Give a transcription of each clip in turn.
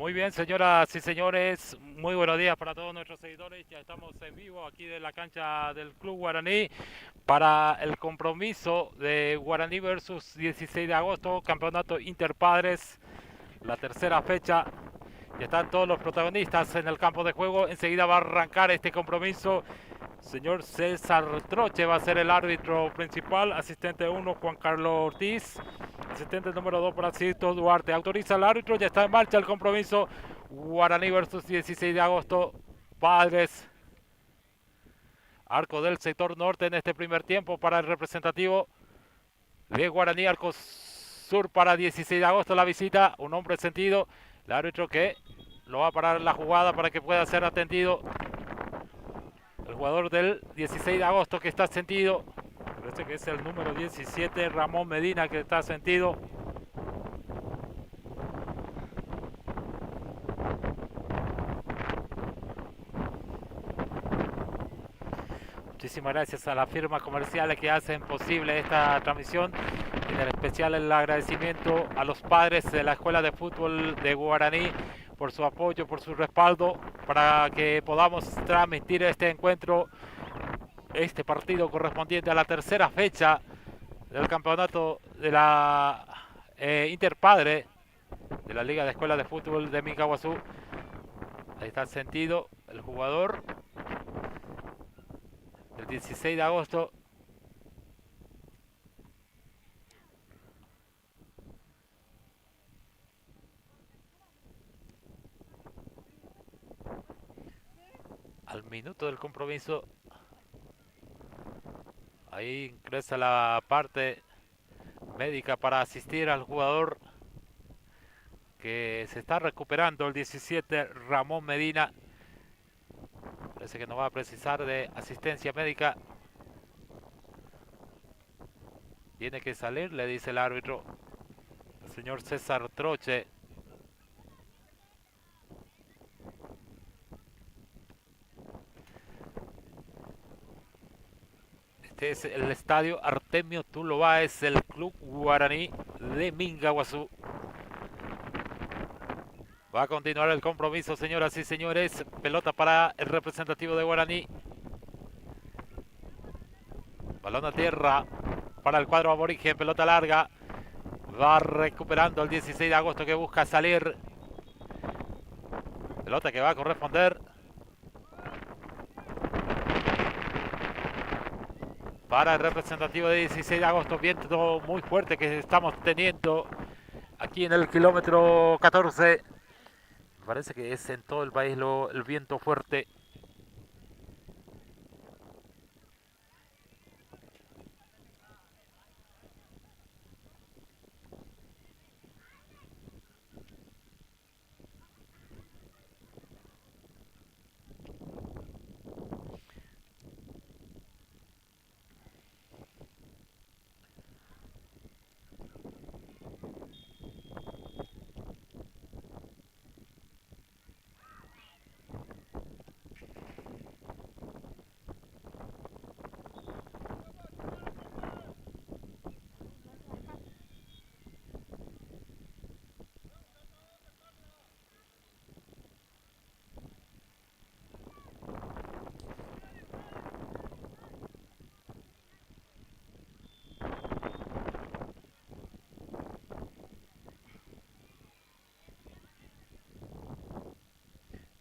Muy bien, señoras y señores, muy buenos días para todos nuestros seguidores. Ya estamos en vivo aquí de la cancha del Club Guaraní para el compromiso de Guaraní versus 16 de agosto, campeonato Interpadres, la tercera fecha. Ya están todos los protagonistas en el campo de juego. Enseguida va a arrancar este compromiso. Señor César Troche va a ser el árbitro principal. Asistente 1, Juan Carlos Ortiz. Asistente número 2, Francisco Duarte. Autoriza el árbitro. Ya está en marcha el compromiso. Guaraní versus 16 de agosto. Padres. Arco del sector norte en este primer tiempo para el representativo de Guaraní. Arco sur para 16 de agosto la visita. Un hombre sentido. El árbitro que lo va a parar la jugada para que pueda ser atendido. El jugador del 16 de agosto que está sentido. Parece que es el número 17, Ramón Medina, que está sentido. Muchísimas gracias a las firmas comerciales que hacen posible esta transmisión. En especial el agradecimiento a los padres de la Escuela de Fútbol de Guaraní por su apoyo, por su respaldo, para que podamos transmitir este encuentro, este partido correspondiente a la tercera fecha del campeonato de la Interpadre de la Liga de Escuelas de Fútbol de Mingaguazú. Ahí está el sentido, el jugador del 16 de agosto. Al minuto del compromiso, ahí ingresa la parte médica para asistir al jugador que se está recuperando, el 17, Ramón Medina. Parece que no va a precisar de asistencia médica. Tiene que salir, le dice el árbitro, el señor César Troche. Este es el estadio Artemio Tulobaez, el Club Guaraní de Mingaguazú. Va a continuar el compromiso, señoras y señores. Pelota para el representativo de Guaraní. Balón a tierra para el cuadro aborigen. Pelota larga. Va recuperando el 16 de agosto que busca salir. Pelota que va a corresponder para el representativo de 16 de agosto. Viento muy fuerte que estamos teniendo aquí en el kilómetro 14. Me parece que es en todo el país el viento fuerte.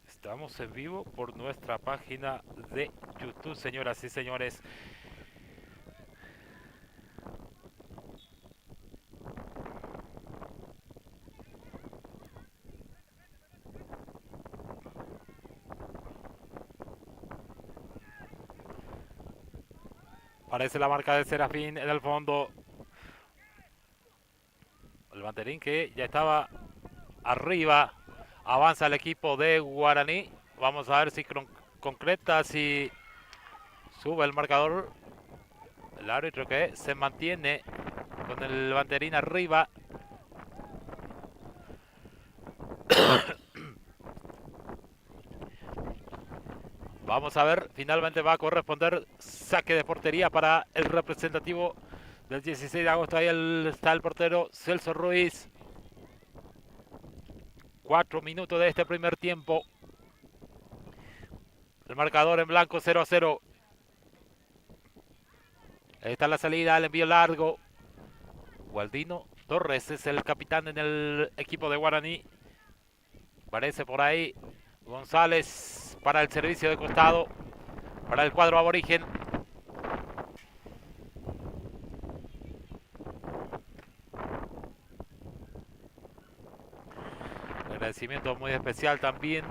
Estamos en vivo por nuestra página de YouTube, señoras y señores. Parece la marca de Serafín en el fondo. El banderín que ya estaba arriba. Avanza el equipo de Guaraní. Vamos a ver si concreta, si sube el marcador. El árbitro que se mantiene con el banderín arriba. Vamos a ver, finalmente va a corresponder saque de portería para el representativo del 16 de agosto. Ahí está el portero Celso Ruiz. 4 minutos de este primer tiempo. El marcador en blanco 0-0. Ahí está la salida, el envío largo. Gualdino Torres es el capitán en el equipo de Guaraní. Aparece por ahí González para el servicio de costado, para el cuadro aborigen. Agradecimiento muy especial también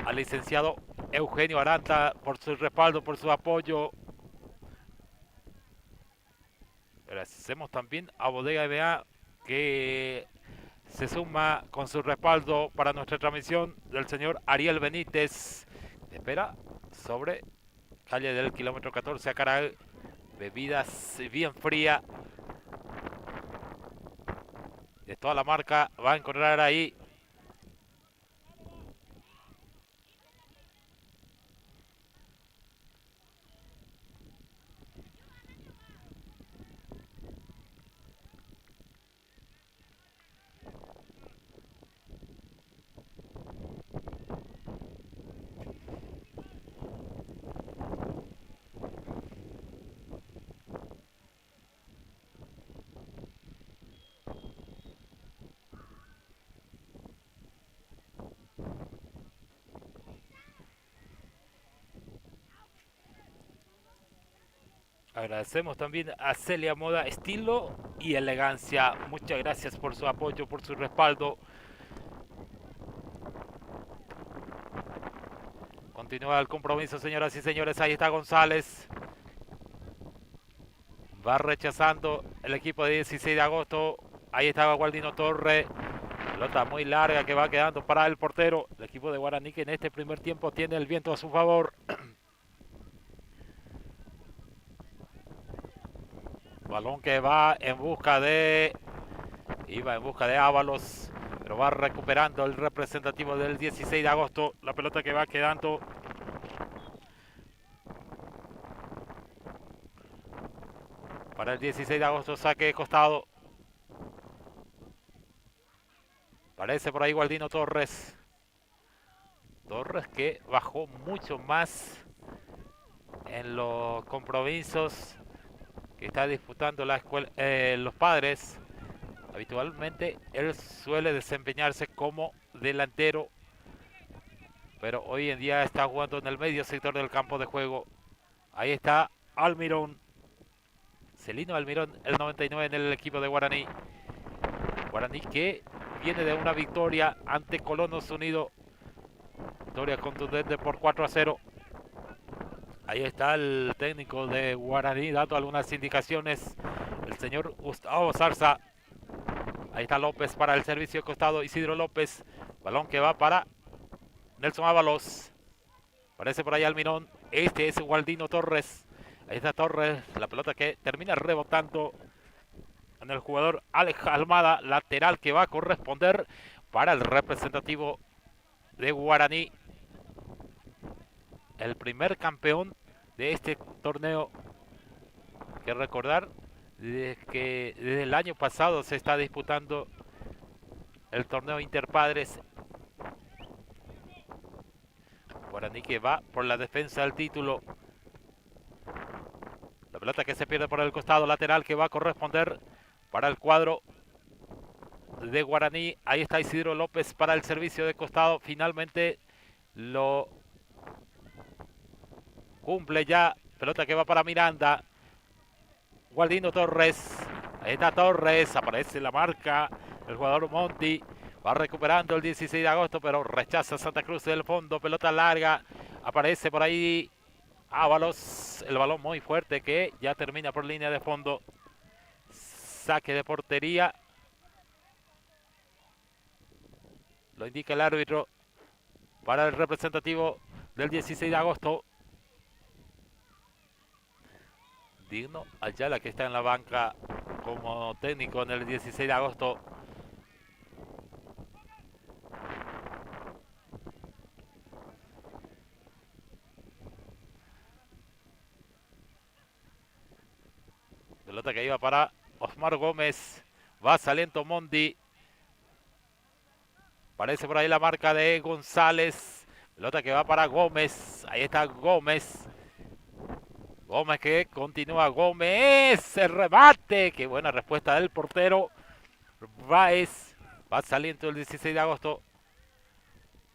al licenciado Eugenio Aranta por su respaldo, por su apoyo. Agradecemos también a Bodega EBA que se suma con su respaldo para nuestra transmisión del señor Ariel Benítez. Espera sobre calle del kilómetro 14 a Caral. Bebidas bien fría de toda la marca. Va a encontrar ahí. Agradecemos también a Celia Moda, estilo y elegancia. Muchas gracias por su apoyo, por su respaldo. Continúa el compromiso, señoras y señores. Ahí está González. Va rechazando el equipo de 16 de agosto. Ahí estaba Gualdino Torre. Pelota muy larga que va quedando para el portero. El equipo de Guaraní que en este primer tiempo tiene el viento a su favor. Balón que va en busca de... Iba en busca de Ábalos. Pero va recuperando el representativo del 16 de agosto. La pelota que va quedando... Para el 16 de agosto, saque de costado. Parece por ahí Gualdino Torres. Torres que bajó mucho más en los compromisos que está disputando la escuela, los Padres. Habitualmente él suele desempeñarse como delantero, pero hoy en día está jugando en el medio sector del campo de juego. Ahí está Almirón. Celino Almirón, el 99 en el equipo de Guaraní. Guaraní que viene de una victoria ante Colonos Unido. Victoria contundente por 4-0. Ahí está el técnico de Guaraní dando algunas indicaciones. El señor Gustavo Zarza. Ahí está López para el servicio de costado. Isidro López. Balón que va para Nelson Ábalos. Parece por ahí Almirón. Este es Gualdino Torres. Ahí está Torres. La pelota que termina rebotando en el jugador Alex Almada. Lateral que va a corresponder para el representativo de Guaraní. El primer campeón de este torneo. Que recordar que desde el año pasado se está disputando el torneo Interpadres. Guaraní que va por la defensa del título. La pelota que se pierde por el costado lateral que va a corresponder para el cuadro de Guaraní. Ahí está Isidro López para el servicio de costado. Finalmente lo cumple ya. Pelota que va para Miranda. Gualdino Torres. Ahí está Torres. Aparece la marca. El jugador Monti. Va recuperando el 16 de agosto, pero rechaza Santa Cruz del fondo. Pelota larga. Aparece por ahí Ábalos. El balón muy fuerte que ya termina por línea de fondo. Saque de portería. Lo indica el árbitro para el representativo del 16 de agosto. Digno Ayala que está en la banca como técnico en el 16 de agosto. Pelota que iba para Osmar Gómez. Va saliendo Mondi. Aparece por ahí la marca de González. Pelota que va para Gómez. Ahí está Gómez. Gómez que continúa. Gómez. El remate. Qué buena respuesta del portero. Báez. Va saliendo el 16 de agosto.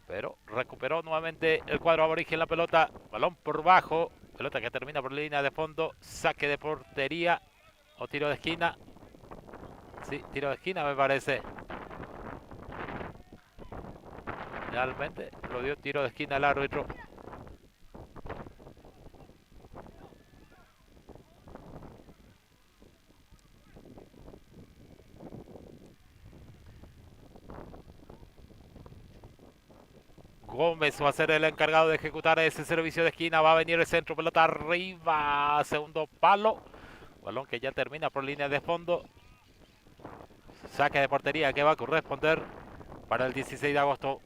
Pero recuperó nuevamente el cuadro aborigen la pelota. Balón por bajo. Pelota que termina por línea de fondo. Saque de portería. O tiro de esquina. Sí, tiro de esquina me parece. Finalmente lo dio tiro de esquina el árbitro. Gómez va a ser el encargado de ejecutar ese servicio de esquina. Va a venir el centro, pelota arriba, segundo palo. Balón que ya termina por línea de fondo. Saque de portería que va a corresponder para el 16 de agosto.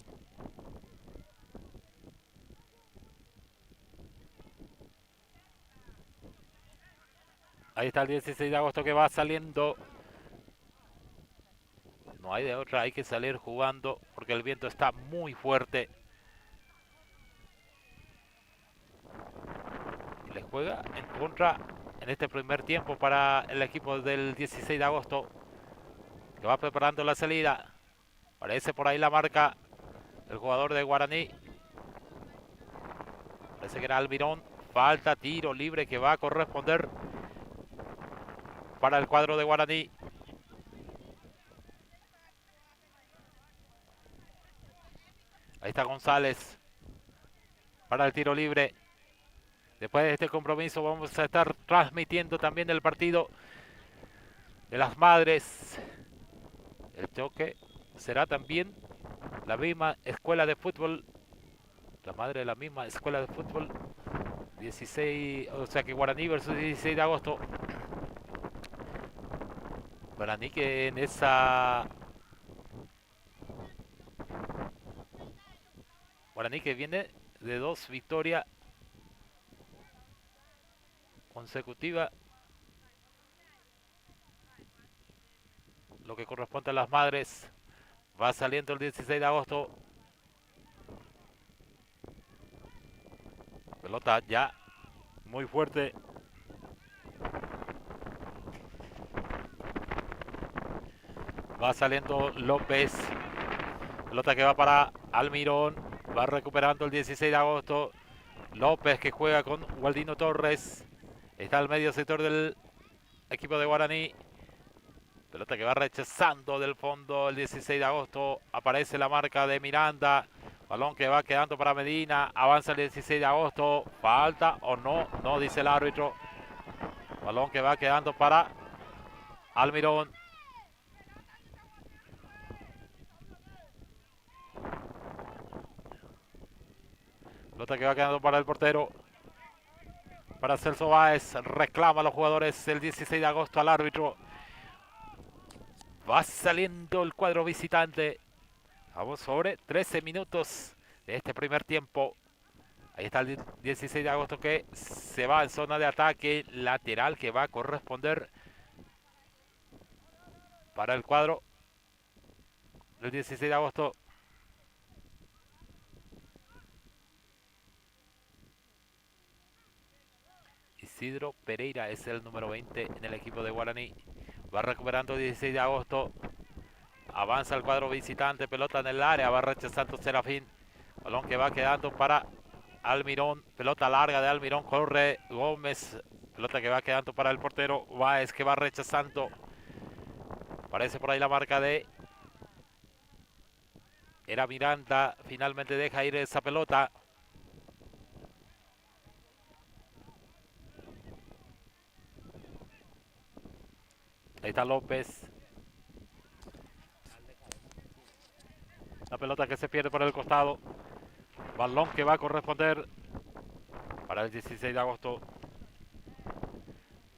Ahí está el 16 de agosto que va saliendo. No hay de otra, hay que salir jugando porque el viento está muy fuerte. Le juega en contra en este primer tiempo para el equipo del 16 de agosto, que va preparando la salida. Parece por ahí la marca el jugador de Guaraní. Parece que era Almirón. Falta, tiro libre que va a corresponder para el cuadro de Guaraní. Ahí está González para el tiro libre. Después de este compromiso vamos a estar transmitiendo también el partido de las madres. El choque será también la misma escuela de fútbol. La madre de la misma escuela de fútbol. 16, o sea que Guaraní versus 16 de agosto. Guaraní que en esa... Guaraní que viene de 2 victorias consecutivas. Lo que corresponde a las madres. Va saliendo el 16 de agosto. Pelota ya muy fuerte. Va saliendo López. Pelota que va para Almirón. Va recuperando el 16 de agosto. López que juega con Waldino Torres. Está al medio sector del equipo de Guaraní. Pelota que va rechazando del fondo el 16 de agosto. Aparece la marca de Miranda. Balón que va quedando para Medina. Avanza el 16 de agosto. Falta o no. No dice el árbitro. Balón que va quedando para Almirón. Pelota que va quedando para el portero. Para Celso Báez. Reclama a los jugadores el 16 de agosto al árbitro. Va saliendo el cuadro visitante. Vamos sobre 13 minutos de este primer tiempo. Ahí está el 16 de agosto que se va en zona de ataque lateral que va a corresponder para el cuadro del 16 de agosto. Isidro Pereira es el número 20 en el equipo de Guaraní. Va recuperando el 16 de agosto. Avanza el cuadro visitante. Pelota en el área. Va rechazando Serafín. Balón que va quedando para Almirón. Pelota larga de Almirón. Corre Gómez. Pelota que va quedando para el portero Báez que va rechazando. Parece por ahí la marca de... Era Miranda. Finalmente deja ir esa pelota. Ahí está López. La pelota que se pierde por el costado. Balón que va a corresponder para el 16 de agosto.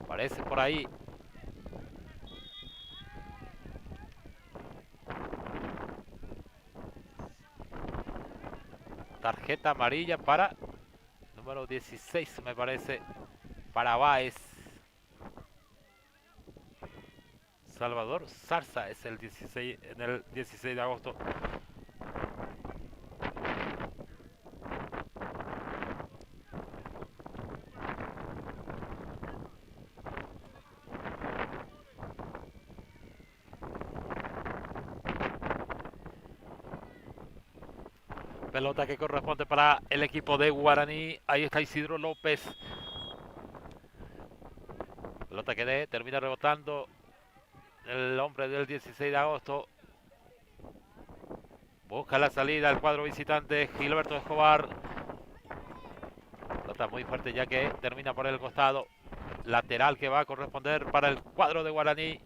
Parece por ahí. Tarjeta amarilla para número 16 me parece. Para Báez. Salvador Zarza es el 16 en el 16 de agosto. Pelota que corresponde para el equipo de Guaraní. Ahí está Isidro López. Pelota que termina rebotando el hombre del 16 de agosto. Busca la salida al cuadro visitante Gilberto Escobar. Pelota muy fuerte ya que termina por el costado. Lateral que va a corresponder para el cuadro de Guaraní.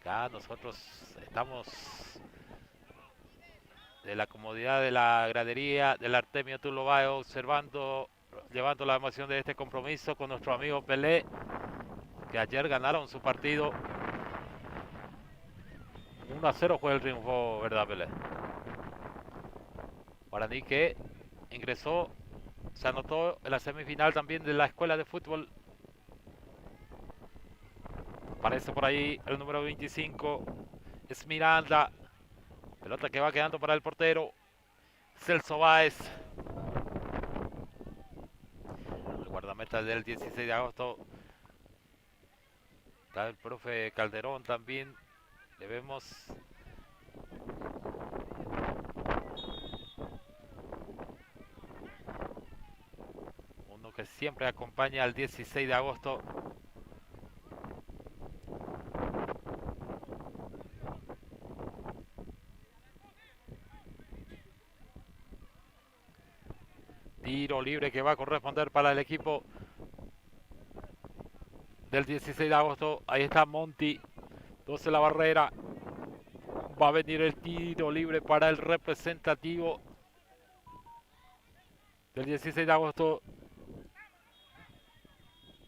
Acá nosotros estamos de la comodidad de la gradería del Artemio Tulobae observando, llevando la emoción de este compromiso con nuestro amigo Pelé, que ayer ganaron su partido 1-0 fue el triunfo, ¿verdad, Pelé? Guaraní que ingresó, se anotó en la semifinal también de la escuela de fútbol. Aparece por ahí el número 25, es Miranda. Pelota que va quedando para el portero Celso Báez. El guardameta del 16 de agosto. Está el profe Calderón también. Le vemos. Uno que siempre acompaña al 16 de agosto. Tiro libre que va a corresponder para el equipo del 16 de agosto. Ahí está Monti. 12 la barrera. Va a venir el tiro libre para el representativo del 16 de agosto.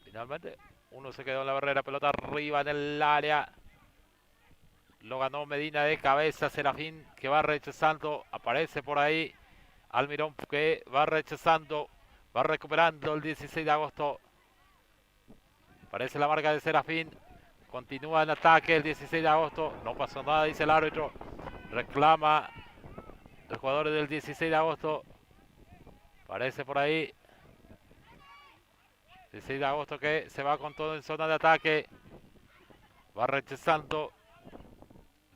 Finalmente, uno se quedó en la barrera. Pelota arriba en el área. Lo ganó Medina de cabeza. Serafín que va rechazando. Aparece por ahí Almirón que va rechazando. Va recuperando el 16 de agosto. Parece la marca de Serafín. Continúa en ataque el 16 de agosto. No pasó nada, dice el árbitro. Reclama el jugador del 16 de agosto. Parece por ahí. 16 de agosto que se va con todo en zona de ataque. Va rechazando.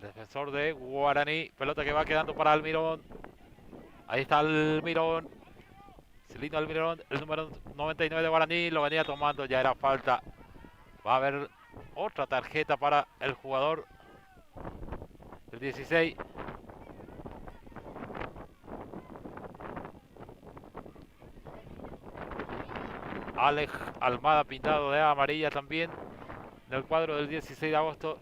Defensor de Guaraní. Pelota que va quedando para Almirón. Ahí está Almirón. Celino Almirón, el número 99 de Guaraní. Lo venía tomando, ya era falta. Va a haber otra tarjeta para el jugador del 16. Alex Almada pintado de amarilla también en el cuadro del 16 de agosto.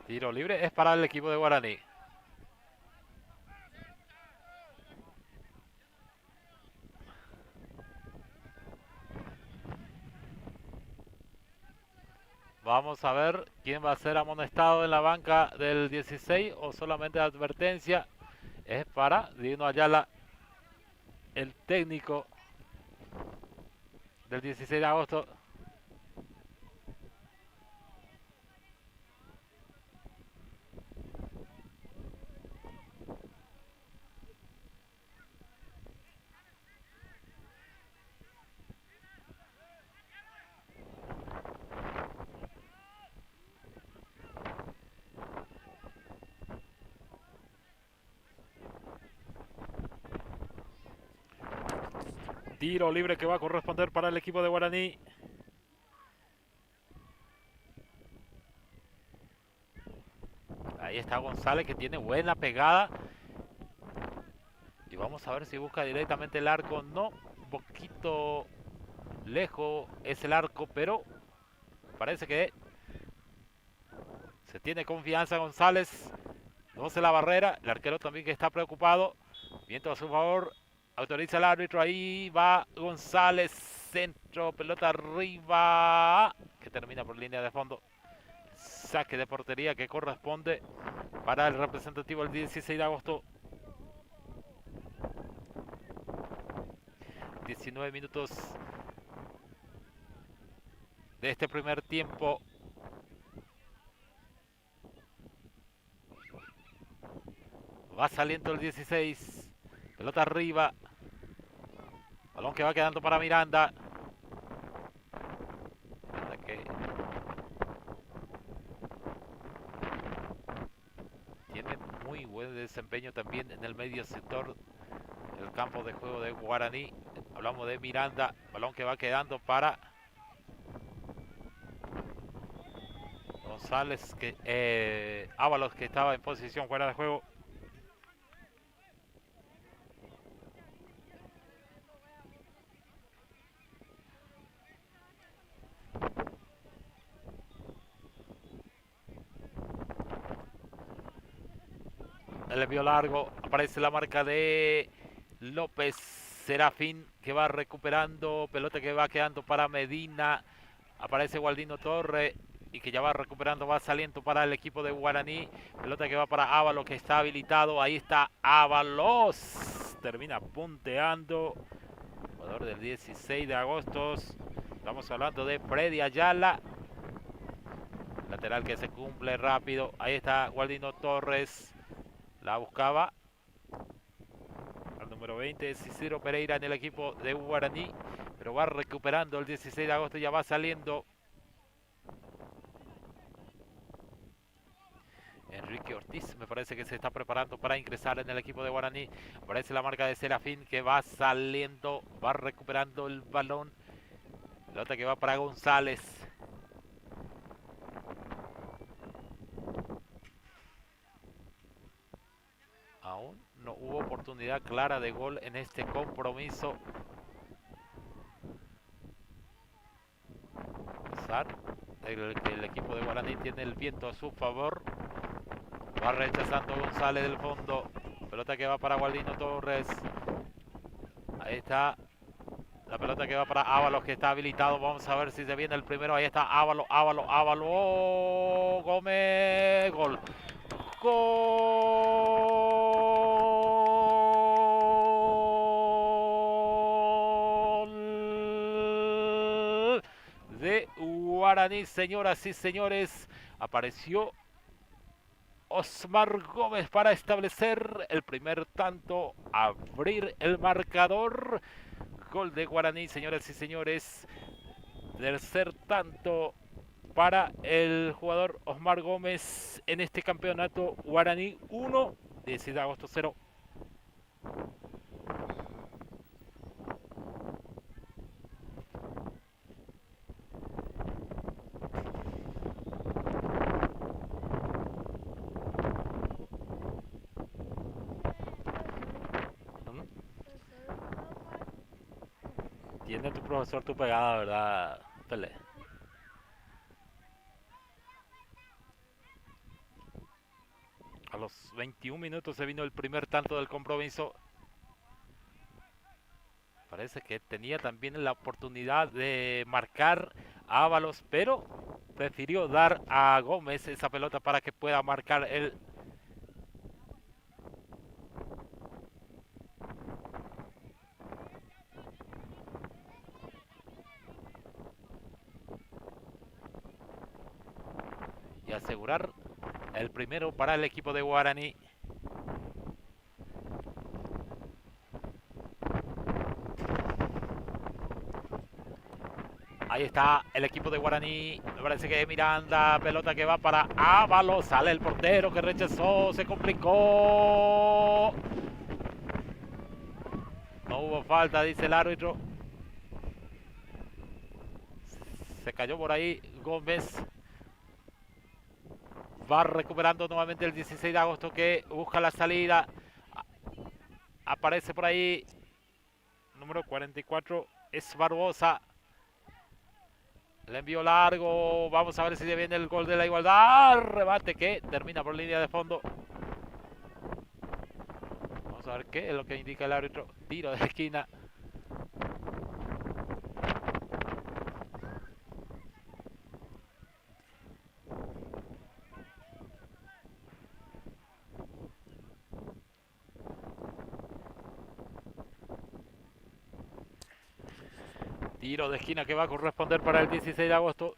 Tiro libre es para el equipo de Guaraní. Vamos a ver quién va a ser amonestado en la banca del 16 o solamente advertencia. Es para Dino Ayala, el técnico del 16 de agosto. Tiro libre que va a corresponder para el equipo de Guaraní. Ahí está González que tiene buena pegada. Y vamos a ver si busca directamente el arco. No, un poquito lejos es el arco, pero parece que se tiene confianza González. No se la barrera. El arquero también que está preocupado. Viento a su favor. Autoriza el árbitro. Ahí va González. Centro. Pelota arriba. Que termina por línea de fondo. Saque de portería que corresponde para el representativo el 16 de agosto. 19 minutos de este primer tiempo. Va saliendo el 16. Pelota arriba. Balón que va quedando para Miranda. Miranda que tiene muy buen desempeño también en el medio sector del campo de juego de Guaraní. Hablamos de Miranda. Balón que va quedando para González, Ábalos, que estaba en posición fuera de juego. El envío largo, aparece la marca de López Serafín, que va recuperando, pelota que va quedando para Medina, aparece Gualdino Torre y que ya va recuperando, va saliendo para el equipo de Guaraní, pelota que va para Ábalos, que está habilitado, ahí está Ábalos, termina punteando, jugador del 16 de agosto, estamos hablando de Freddy Ayala, lateral que se cumple rápido, ahí está Gualdino Torres, la buscaba al número 20, Cicero Pereira en el equipo de Guaraní, pero va recuperando el 16 de agosto, ya va saliendo Enrique Ortiz, me parece que se está preparando para ingresar en el equipo de Guaraní. Aparece la marca de Serafín que va saliendo, va recuperando el balón. Pelota que va para González. Aún no hubo oportunidad clara de gol en este compromiso. El equipo de Guaraní tiene el viento a su favor. Va rechazando González del fondo. Pelota que va para Gualdino Torres. Ahí está. La pelota que va para Ábalos, que está habilitado. Vamos a ver si se viene el primero. Ahí está Ábalos. ¡Oh! Gómez. Gol. Gol de Guaraní, señoras y señores. Apareció Osmar Gómez para establecer el primer tanto, abrir el marcador. Gol de Guaraní, señoras y señores. Tercer tanto para el jugador Osmar Gómez en este campeonato. Guaraní 1, 16 de agosto 0. Tiene tu profesor tu pegada, ¿verdad, Pelé? A los 21 minutos se vino el primer tanto del compromiso. Parece que tenía también la oportunidad de marcar a Ábalos, pero prefirió dar a Gómez esa pelota para que pueda marcar él. Y asegurar el primero para el equipo de Guaraní. Ahí está el equipo de Guaraní. Me parece que Miranda, pelota que va para Ábalos. Sale el portero que rechazó, se complicó. No hubo falta, dice el árbitro. Se cayó por ahí Gómez. Va recuperando nuevamente el 16 de agosto que busca la salida. Aparece por ahí número 44, es Barbosa. El envío largo. Vamos a ver si se viene el gol de la igualdad. Rebate que termina por línea de fondo. Vamos a ver qué es lo que indica el árbitro. Tiro de esquina. Tiro de esquina que va a corresponder para el 16 de agosto.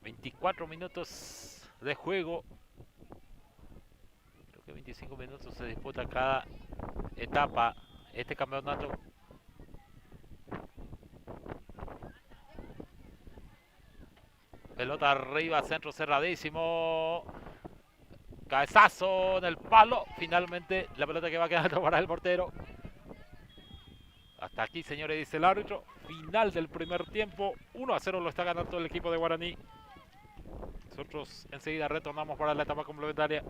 24 minutos de juego. Creo que 25 minutos se disputa cada etapa, este campeonato. Pelota arriba, centro cerradísimo. Cabezazo en el palo. Finalmente la pelota que va quedando para el portero. Hasta aquí, señores, dice el árbitro. Final del primer tiempo. 1-0 lo está ganando el equipo de Guaraní. Nosotros enseguida retornamos para la etapa complementaria.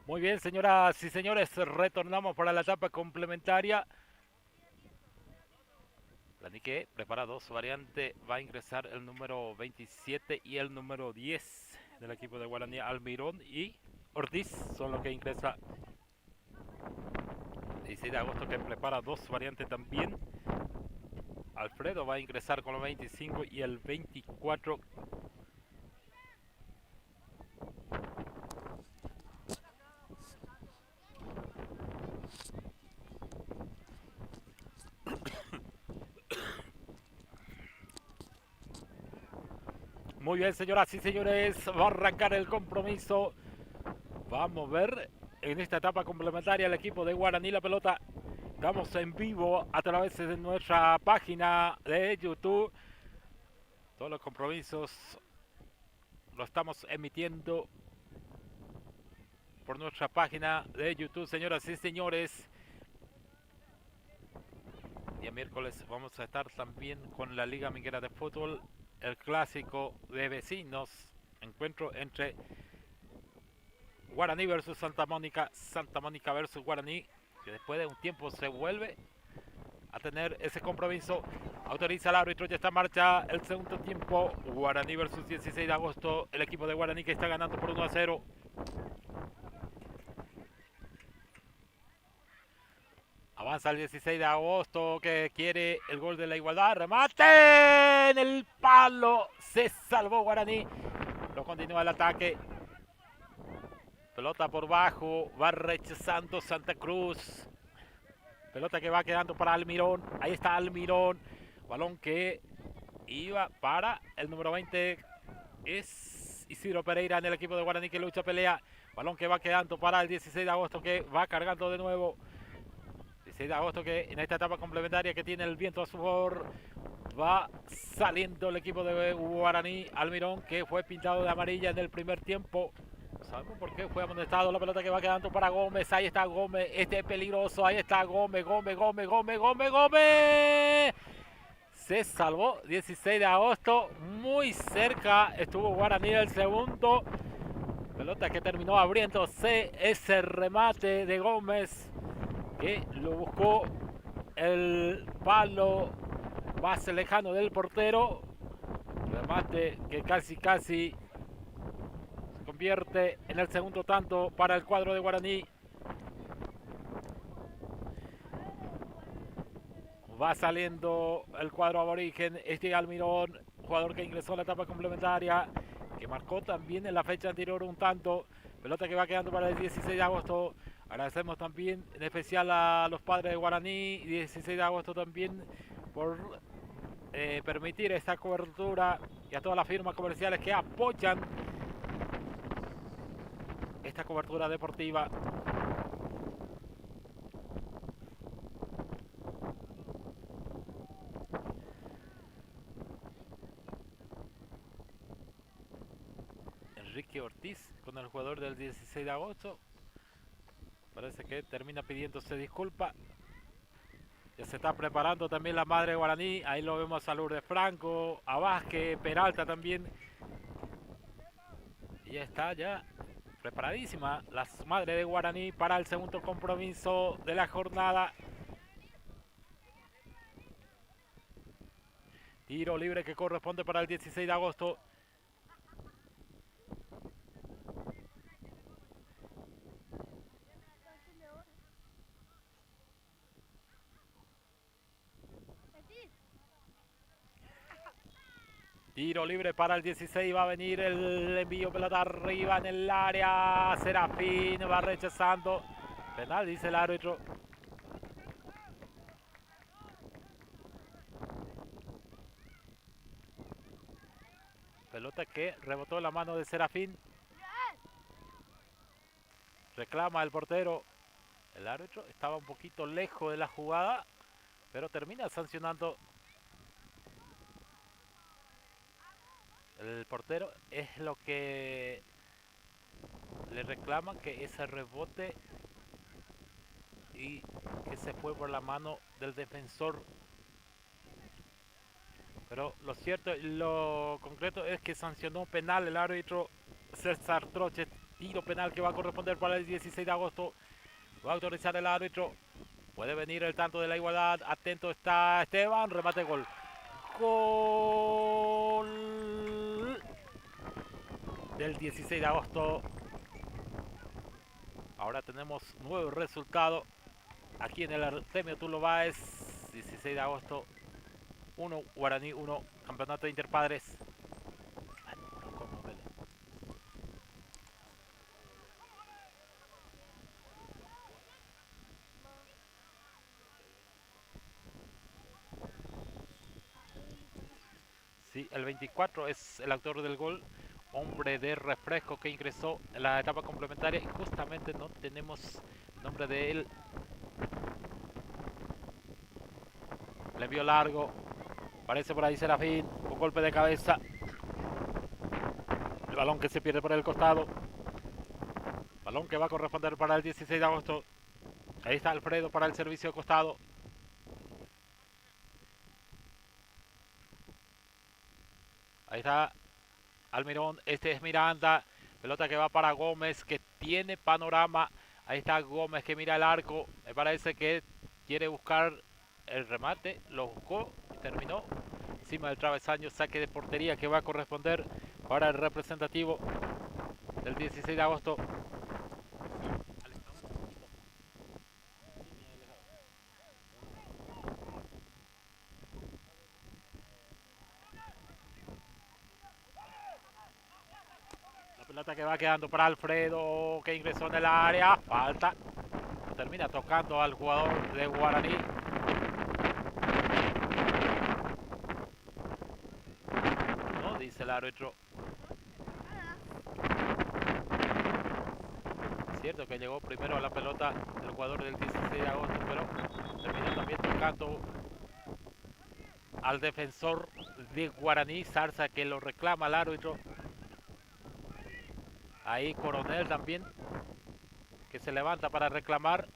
Muy bien, señoras y señores, retornamos para la etapa complementaria. Planique prepara dos variantes, va a ingresar el número 27 y el número 10 del equipo de Guaraní. Almirón y Ortiz son los que ingresa. 16 de agosto que prepara dos variantes también. Alfredo va a ingresar con el 25 y el 24. Muy bien, señoras y señores, va a arrancar el compromiso. Vamos a ver en esta etapa complementaria el equipo de Guaraní la pelota. Estamos en vivo a través de nuestra página de YouTube. Todos los compromisos lo estamos emitiendo por nuestra página de YouTube, señoras y señores. Día miércoles vamos a estar también con la Liga Minguera de Fútbol, el clásico de vecinos, encuentro entre Guaraní versus Santa Mónica versus Guaraní, que después de un tiempo se vuelve a tener ese compromiso. Autoriza el árbitro, ya está en marcha el segundo tiempo. Guaraní versus 16 de agosto, el equipo de Guaraní que está ganando por 1-0. Avanza el 16 de agosto que quiere el gol de la igualdad. Remate en el palo. Se salvó Guaraní. Lo continúa el ataque. Pelota por bajo. Va rechazando Santa Cruz. Pelota que va quedando para Almirón. Ahí está Almirón. Balón que iba para el número 20. Es Isidro Pereira en el equipo de Guaraní que lucha, pelea. Balón que va quedando para el 16 de agosto que va cargando de nuevo. 16 de agosto que en esta etapa complementaria que tiene el viento a su favor va saliendo el equipo de Guaraní. Almirón que fue pintado de amarilla en el primer tiempo. No sabemos por qué fue amonestado. La pelota que va quedando para Gómez. Ahí está Gómez. Este es peligroso. Ahí está Gómez. Gómez. Se salvó. 16 de agosto. Muy cerca estuvo Guaraní del segundo. Pelota que terminó abriéndose. Ese remate de Gómez que lo buscó el palo más lejano del portero. Remate que casi se convierte en el segundo tanto para el cuadro de Guaraní. Va saliendo el cuadro aborigen. Este Almirón, jugador que ingresó a la etapa complementaria, que marcó también en la fecha anterior un tanto. Pelota que va quedando para el 16 de agosto. Agradecemos también en especial a los padres de Guaraní, 16 de agosto también, por permitir esta cobertura y a todas las firmas comerciales que apoyan esta cobertura deportiva. Enrique Ortiz con el jugador del 16 de agosto. Parece que termina pidiéndose disculpa. Ya se está preparando también la madre de Guaraní. Ahí lo vemos a Lourdes Franco, a Vázquez, Peralta también. Y ya está ya preparadísima la madre de Guaraní para el segundo compromiso de la jornada. Tiro libre que corresponde para el 16 de agosto. Tiro libre para el 16, va a venir el envío, pelota arriba en el área. Serafín va rechazando. Penal, dice el árbitro. Pelota que rebotó en la mano de Serafín. Reclama el portero. El árbitro estaba un poquito lejos de la jugada, pero termina sancionando el portero. Es lo que le reclaman, que ese rebote y que se fue por la mano del defensor. Pero lo cierto y lo concreto es que sancionó penal el árbitro César Troche Tiro penal que va a corresponder para el 16 de agosto. Va a autorizar el árbitro. Puede venir el tanto de la igualdad. Atento está Esteban. Remate gol. Gol del 16 de agosto. Ahora tenemos nuevo resultado aquí en el Artemio Tulo Báez. 16 de agosto. 1 Guaraní 1. Campeonato de Interpadres. Sí, el 24 es el autor del gol, hombre de refresco que ingresó en la etapa complementaria y justamente no tenemos nombre de él. Le envió largo, parece por ahí Serafín, un golpe de cabeza. El balón que se pierde por el costado. Balón que va a corresponder para el 16 de agosto. Ahí está Alfredo para el servicio de costado. Ahí está Almirón, este es Miranda. Pelota que va para Gómez, que tiene panorama. Ahí está Gómez que mira el arco. Me parece que quiere buscar el remate. Lo buscó y terminó encima del travesaño. Saque de portería que va a corresponder para el representativo del 16 de agosto. La pelota que va quedando para Alfredo, que ingresó en el área. Falta. Termina tocando al jugador de Guaraní. No, dice el árbitro. Es cierto que llegó primero a la pelota el jugador del 16 de agosto, pero terminó también tocando al defensor de Guaraní, Zarza, que lo reclama el árbitro. Ahí Coronel también, que se levanta para reclamar.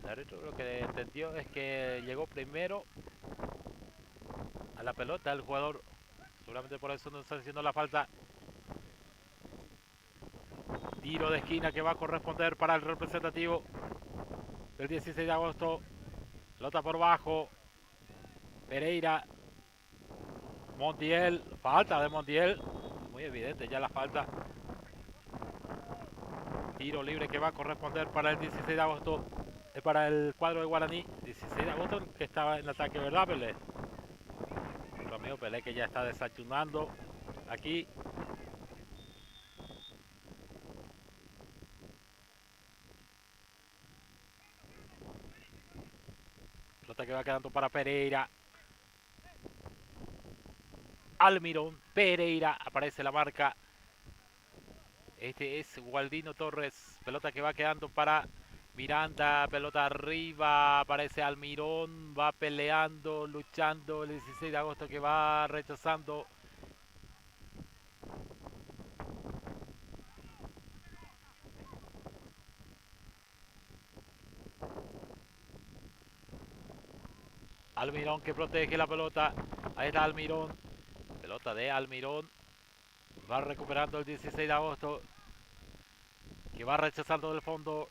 El árbitro lo que entendió es que llegó primero a la pelota el jugador. Seguramente por eso no está haciendo la falta. Tiro de esquina que va a corresponder para el representativo del 16 de agosto. Pelota por bajo. Pereira. Montiel. Falta de Montiel. Muy evidente ya la falta. Tiro libre que va a corresponder para el 16 de agosto. Para el cuadro de Guaraní. 16 de agosto que estaba en ataque, ¿verdad, Pelé? Nuestro amigo Pelé que ya está desayunando aquí. Pelota que va quedando para Pereira. Almirón, Pereira, aparece la marca. Este es Gualdino Torres. Pelota que va quedando para Miranda. Pelota arriba. Aparece Almirón. Va peleando, luchando. El 16 de agosto que va rechazando. Almirón que protege la pelota. Ahí está Almirón. Pelota de Almirón. Va recuperando el 16 de agosto. Que va rechazando del fondo.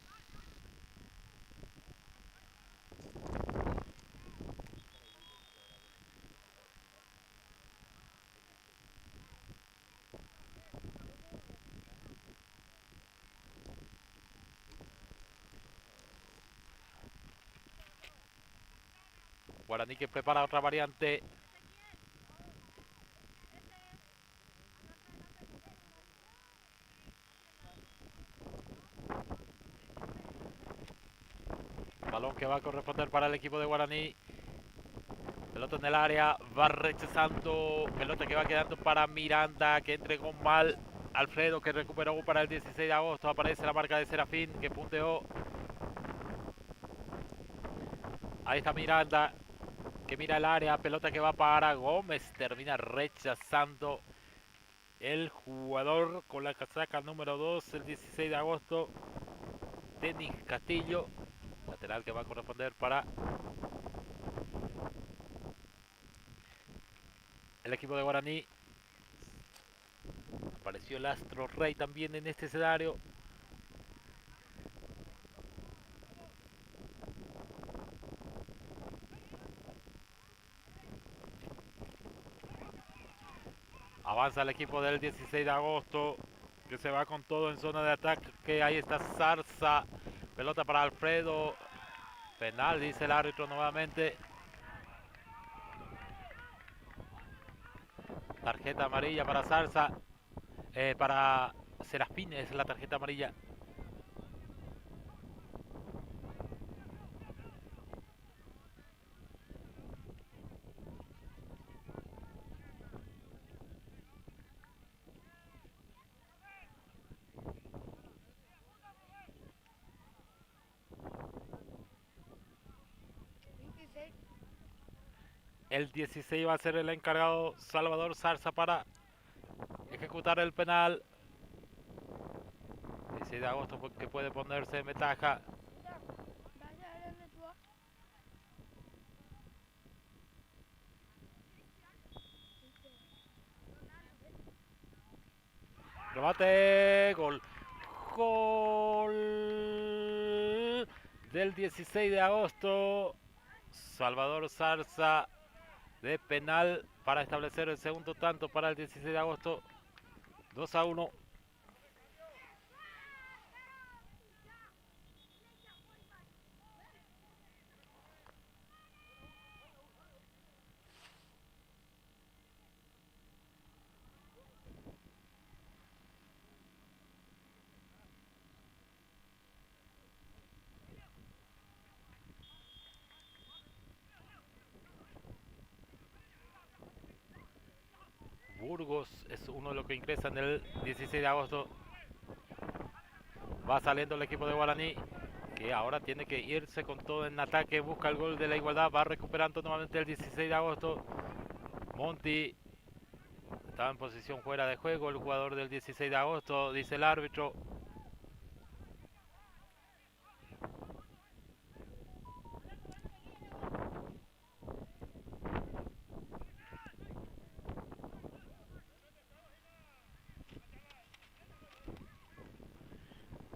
Guaraní que prepara otra variante. Balón que va a corresponder para el equipo de Guaraní. Pelota en el área, va rechazando. Pelota que va quedando para Miranda, que entregó mal. Alfredo que recuperó para el 16 de agosto. Aparece la marca de Serafín que punteó. Ahí está Miranda, que mira el área. Pelota que va para Gómez. Termina rechazando el jugador con la casaca número 2, el 16 de agosto. Denis Castillo. Lateral que va a corresponder para el equipo de Guaraní. Apareció el Astro Rey también en este escenario. Avanza el equipo del 16 de agosto, que se va con todo en zona de ataque. Ahí está Zarza. Pelota para Alfredo. Penal, dice el árbitro nuevamente. Tarjeta amarilla para Zarza. Para Serafín es la tarjeta amarilla. El 16 va a ser el encargado Salvador Zarza para ejecutar el penal. 16 de agosto que puede ponerse en ventaja. Remate, gol. Gol del 16 de agosto. Salvador Zarza de penal para establecer el segundo tanto para el 16 de agosto. 2-1. Burgos es uno de los que ingresa en el 16 de agosto. Va saliendo el equipo de Guaraní, que ahora tiene que irse con todo en ataque. Busca el gol de la igualdad. Va recuperando nuevamente el 16 de agosto. Monti estaba en posición fuera de juego. El jugador del 16 de agosto, dice el árbitro.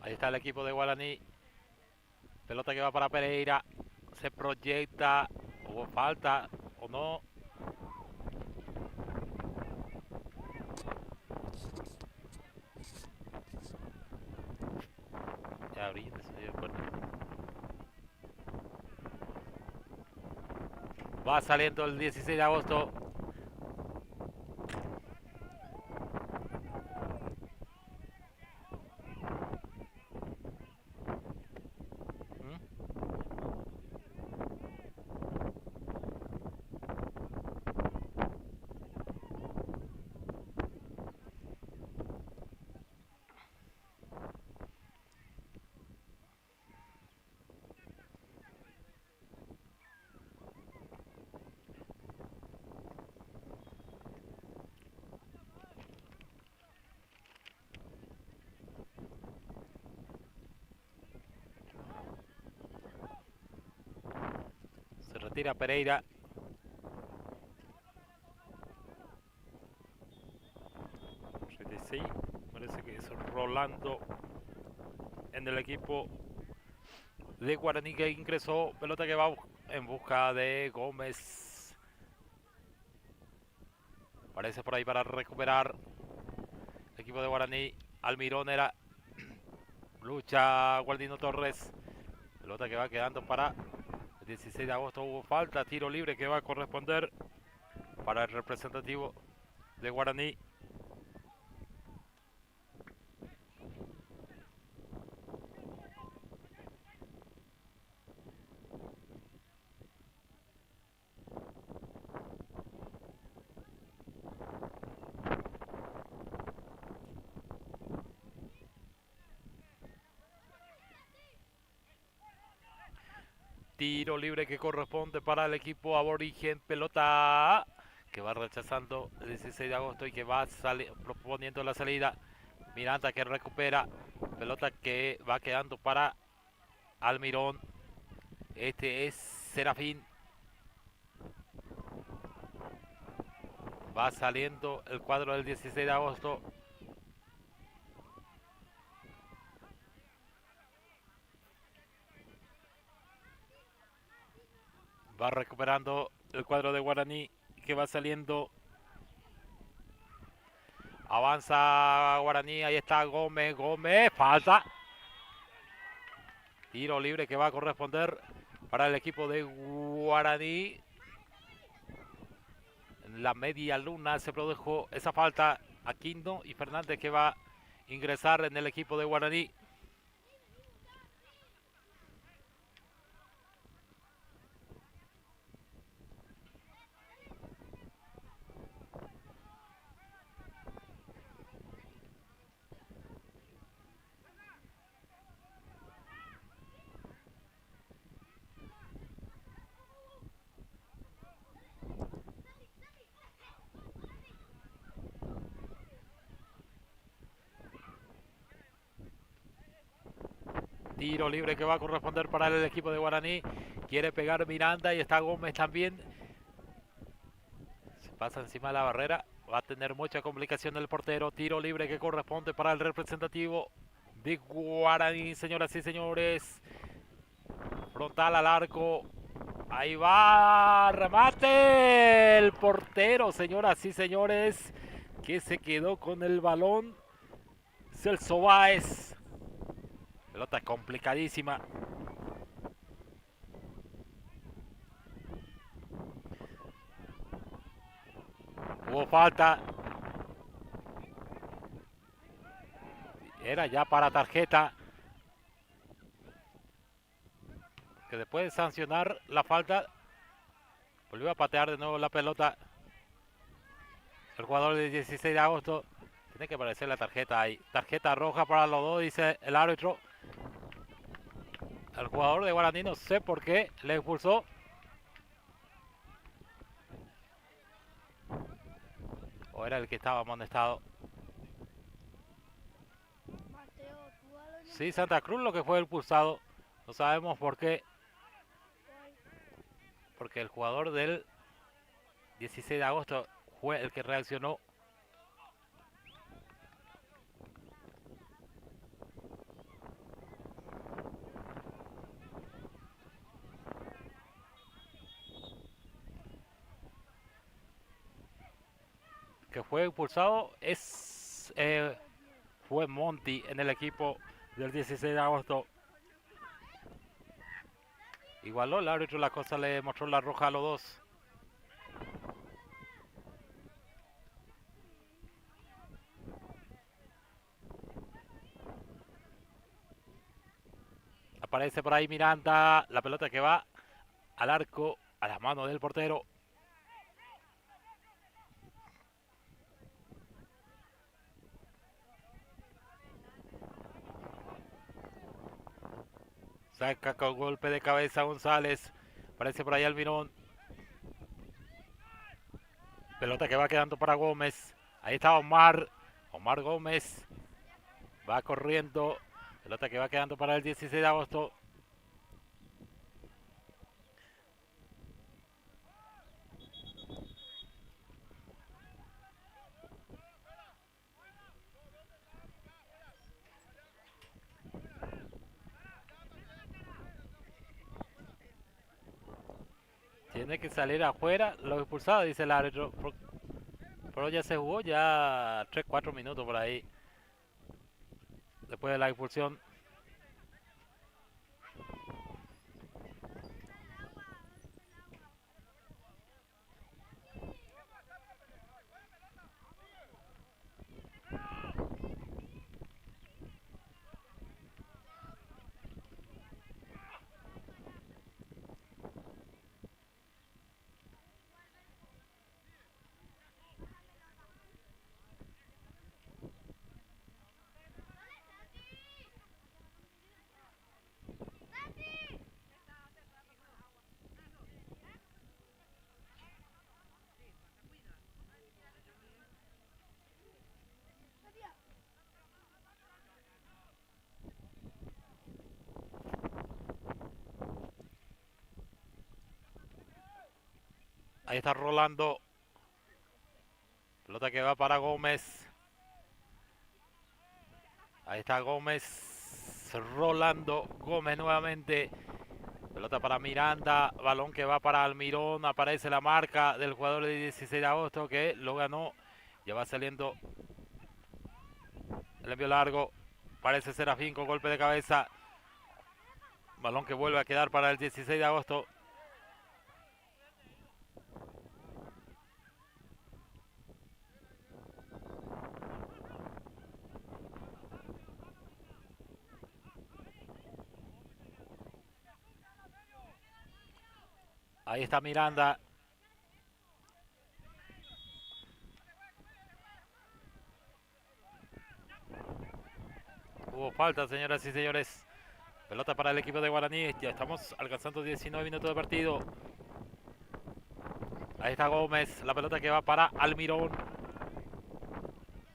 Ahí está el equipo de Guaraní. Pelota que va para Pereira. Se proyecta. ¿Hubo falta o no? Ya ahorita se dio cuenta. Va saliendo el 16 de agosto. Se retira Pereira. Sí, parece que es Rolando en el equipo de Guaraní que ingresó. Pelota que va en busca de Gómez. Parece por ahí para recuperar el equipo de Guaraní. Almirón era. Lucha Guardino Torres. Pelota que va quedando para el 16 de agosto. Hubo falta. Tiro libre que va a corresponder para el representativo de Guaraní. Tiro libre que corresponde para el equipo aborigen. Pelota que va rechazando el 16 de agosto y que va proponiendo la salida. Miranda que recupera. Pelota que va quedando para Almirón. Este es Serafín. Va saliendo el cuadro del 16 de agosto. Va recuperando el cuadro de Guaraní que va saliendo. Avanza Guaraní, ahí está Gómez, Gómez, falta. Tiro libre que va a corresponder para el equipo de Guaraní. En la media luna se produjo esa falta. Aquino y Fernández que va a ingresar en el equipo de Guaraní. Tiro libre que va a corresponder para el equipo de Guaraní. Quiere pegar Miranda y está Gómez también. Se pasa encima de la barrera. Va a tener mucha complicación el portero. Tiro libre que corresponde para el representativo de Guaraní, señoras y señores. Frontal al arco. Ahí va. Remate. El portero, señoras y señores, que se quedó con el balón. Celso Báez. Pelota complicadísima. Hubo falta. Era ya para tarjeta. Que después de sancionar la falta, volvió a patear de nuevo la pelota. El jugador del 16 de agosto. Tiene que aparecer la tarjeta ahí. Tarjeta roja para los dos, dice el árbitro. El jugador de Guaraní, no sé por qué, le expulsó. O era el que estaba amonestado. Sí, Santa Cruz lo que fue expulsado. No sabemos por qué. Porque el jugador del 16 de agosto fue el que reaccionó. Que fue expulsado fue Monti en el equipo del 16 de agosto. Igualó el árbitro, la cosa le mostró la roja a los dos. Aparece por ahí Miranda, la pelota que va al arco, a la mano del portero. Saca con golpe de cabeza González. Aparece por ahí Almirón. Pelota que va quedando para Gómez. Ahí está Omar. Omar Gómez. Va corriendo. Pelota que va quedando para el 16 de agosto. Tiene que salir afuera. Los expulsados, dice el árbitro. Pero ya se jugó ya 3-4 minutos por ahí. Después de la expulsión. Ahí está Rolando. Pelota que va para Gómez. Ahí está Gómez. Rolando Gómez nuevamente. Pelota para Miranda, balón que va para Almirón, aparece la marca del jugador de 16 de agosto que lo ganó. Ya va saliendo el envío largo, parece Serafín con golpe de cabeza. Balón que vuelve a quedar para el 16 de agosto. Ahí está Miranda. Hubo falta, señoras y señores. Pelota para el equipo de Guaraní. Ya estamos alcanzando 19 minutos de partido. Ahí está Gómez. La pelota que va para Almirón.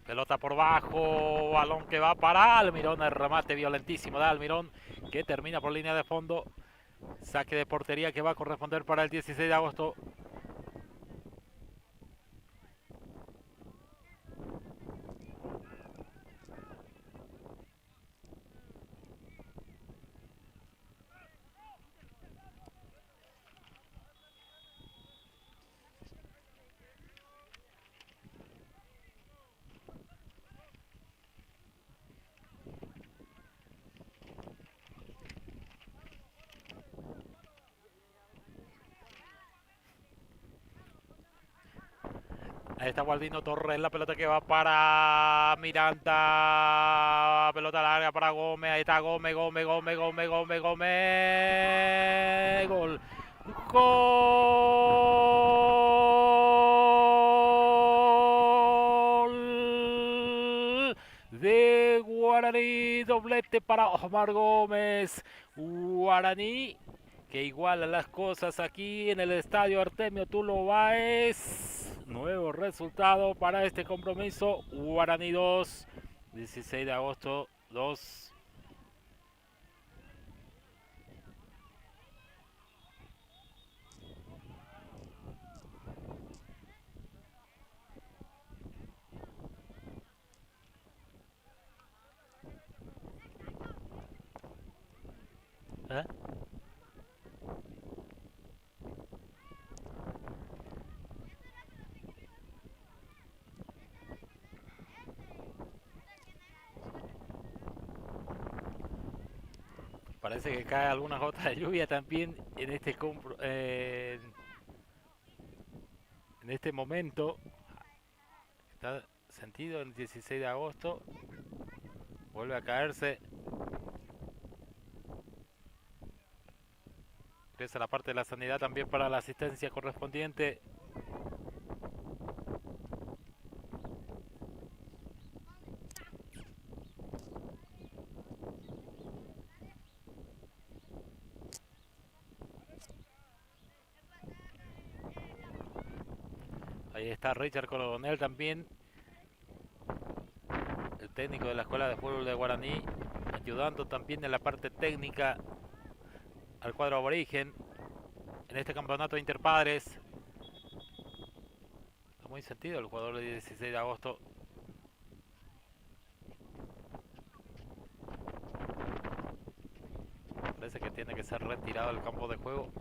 Pelota por bajo. Balón que va para Almirón. El remate violentísimo de Almirón que termina por línea de fondo. Saque de portería que va a corresponder para el 16 de agosto. Ahí está Gualdino Torres, la pelota que va para Miranda, pelota larga para Gómez, ahí está Gómez, Gómez, Gómez, Gómez, Gómez, Gómez, gol, gol de Guaraní, doblete para Omar Gómez, Guaraní que iguala las cosas aquí en el estadio Artemio Tulo Báez. Nuevo resultado para este compromiso. Guaraní 2, 16 de agosto 2. ¿Eh? Parece que cae alguna gota de lluvia también en este momento. Está sentido el 16 de agosto. Vuelve a caerse. Crece la parte de la sanidad también para la asistencia correspondiente. Ahí está Richard Coronel también, el técnico de la Escuela de Fútbol de Guaraní, ayudando también en la parte técnica al cuadro aborigen en este campeonato de interpadres. Está muy sentido el jugador de 16 de agosto. Parece que tiene que ser retirado del campo de juego.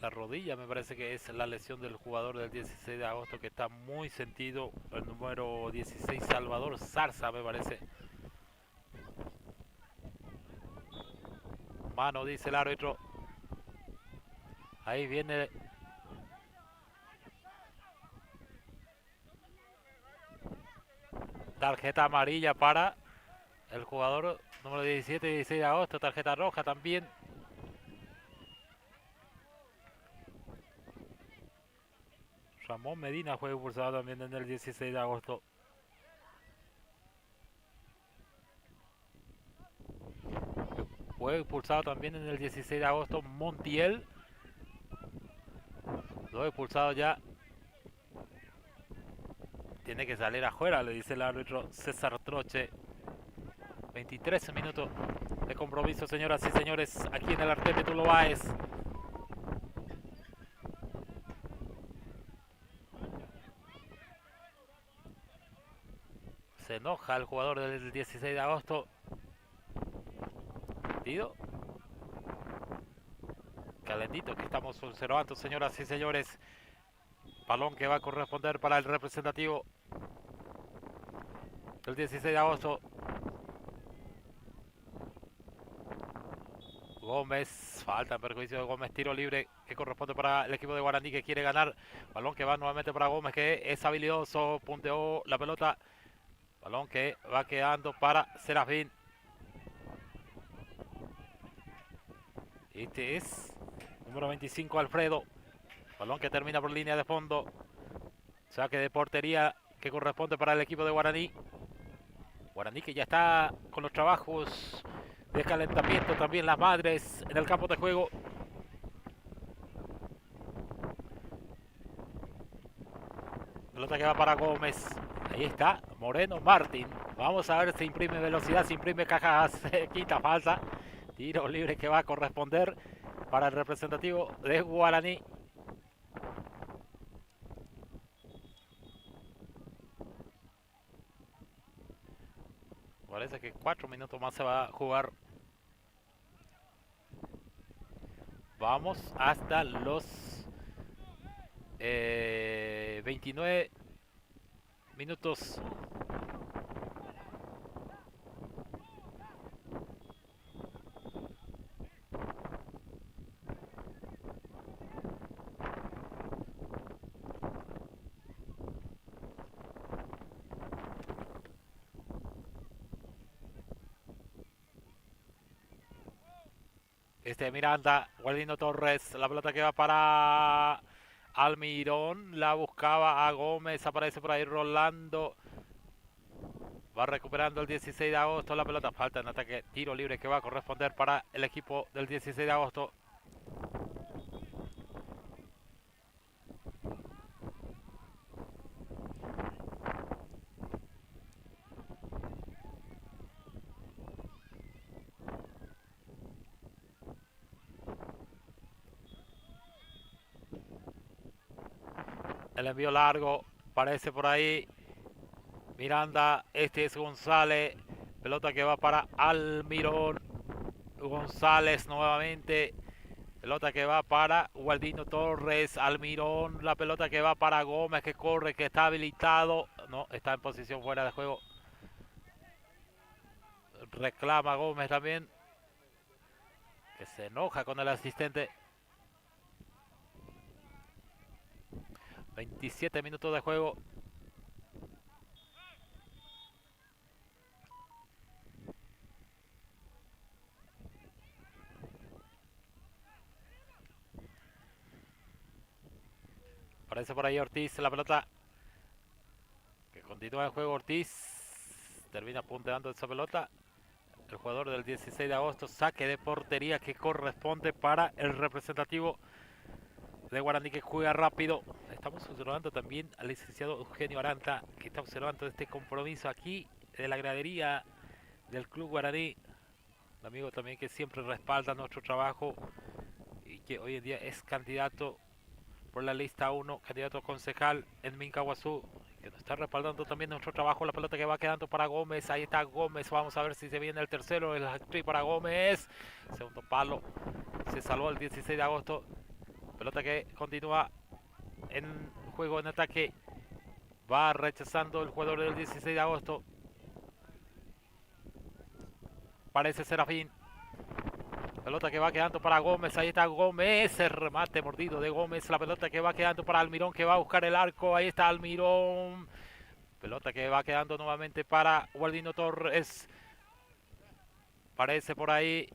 La rodilla me parece que es la lesión del jugador del 16 de agosto que está muy sentido. El número 16, Salvador Zarza, me parece. Mano, dice el árbitro. Ahí viene tarjeta amarilla para el jugador número 17 y 16 de agosto. Tarjeta roja también. Ramón Medina fue expulsado también en el 16 de agosto. Fue expulsado también en el 16 de agosto Montiel. 2 expulsados ya. Tiene que salir afuera, le dice el árbitro César Troche. 23 minutos de compromiso, señoras y señores, aquí en el Artemio Tulobaez. Se enoja el jugador del 16 de agosto. Partido calentito que estamos observando, señoras y señores. Balón que va a corresponder para el representativo del 16 de agosto. Gómez, falta en perjuicio de Gómez, tiro libre que corresponde para el equipo de Guaraní que quiere ganar. Balón que va nuevamente para Gómez, que es habilidoso, punteó la pelota. Balón que va quedando para Serafín. Este es número 25, Alfredo. Balón que termina por línea de fondo. Saque de portería que corresponde para el equipo de Guaraní. Guaraní que ya está con los trabajos de calentamiento, también las madres en el campo de juego. Pelota que va para Gómez. Ahí está Moreno Martín. Vamos a ver si imprime velocidad, si imprime cajas, quita falta. Tiro libre que va a corresponder para el representativo de Guaraní. Parece que 4 minutos más se va a jugar. Vamos hasta los 29 minutos. Miranda, Guardino Torres, la pelota que va para Almirón, la buscaba a Gómez, aparece por ahí Rolando, va recuperando el 16 de agosto, la pelota, falta en ataque, tiro libre que va a corresponder para el equipo del 16 de agosto. El envío largo, parece por ahí Miranda, este es González, pelota que va para Almirón, González nuevamente, pelota que va para Guardino Torres, Almirón, la pelota que va para Gómez que corre, que está habilitado, no, está en posición fuera de juego. Reclama Gómez también, que se enoja con el asistente. 27 minutos de juego. Aparece por ahí Ortiz, la pelota que continúa el juego. Ortiz termina punteando esa pelota. El jugador del 16 de agosto, saque de portería que corresponde para el representativo de Guaraní que juega rápido. Estamos observando también al licenciado Eugenio Aranta, que está observando este compromiso aquí de la gradería del Club Guaraní. Un amigo también que siempre respalda nuestro trabajo y que hoy en día es candidato por la lista 1, candidato concejal en Mincahuazú, que nos está respaldando también nuestro trabajo. La pelota que va quedando para Gómez, ahí está Gómez, vamos a ver si se viene el tercero, el hat-trick para Gómez, segundo palo, se salvó el 16 de agosto, pelota que continúa en juego en ataque, va rechazando el jugador del 16 de agosto, parece Serafín. Pelota que va quedando para Gómez, ahí está Gómez, el remate mordido de Gómez, la pelota que va quedando para Almirón que va a buscar el arco, ahí está Almirón, pelota que va quedando nuevamente para Guardino Torres, parece por ahí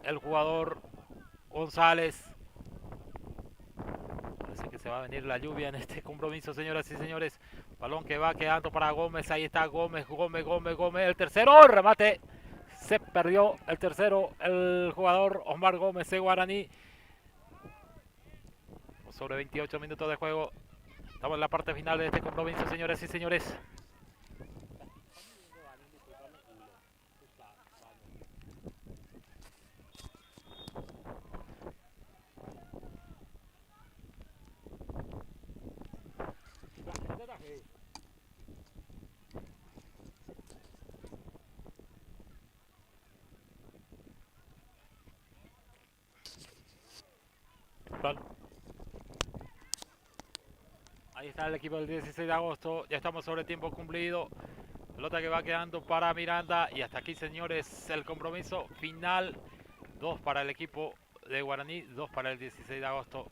el jugador González, parece que se va a venir la lluvia en este compromiso, señoras y señores, balón que va quedando para Gómez, ahí está Gómez, el tercero, remate. Se perdió el tercero el jugador Omar Gómez de Guaraní. Sobre 28 minutos de juego. Estamos en la parte final de este compromiso, señores y señores. Ahí está el equipo del 16 de agosto. Ya estamos sobre tiempo cumplido. Pelota que va quedando para Miranda. Y hasta aquí, señores, el compromiso final. 2 para el equipo de Guaraní, 2 para el 16 de agosto.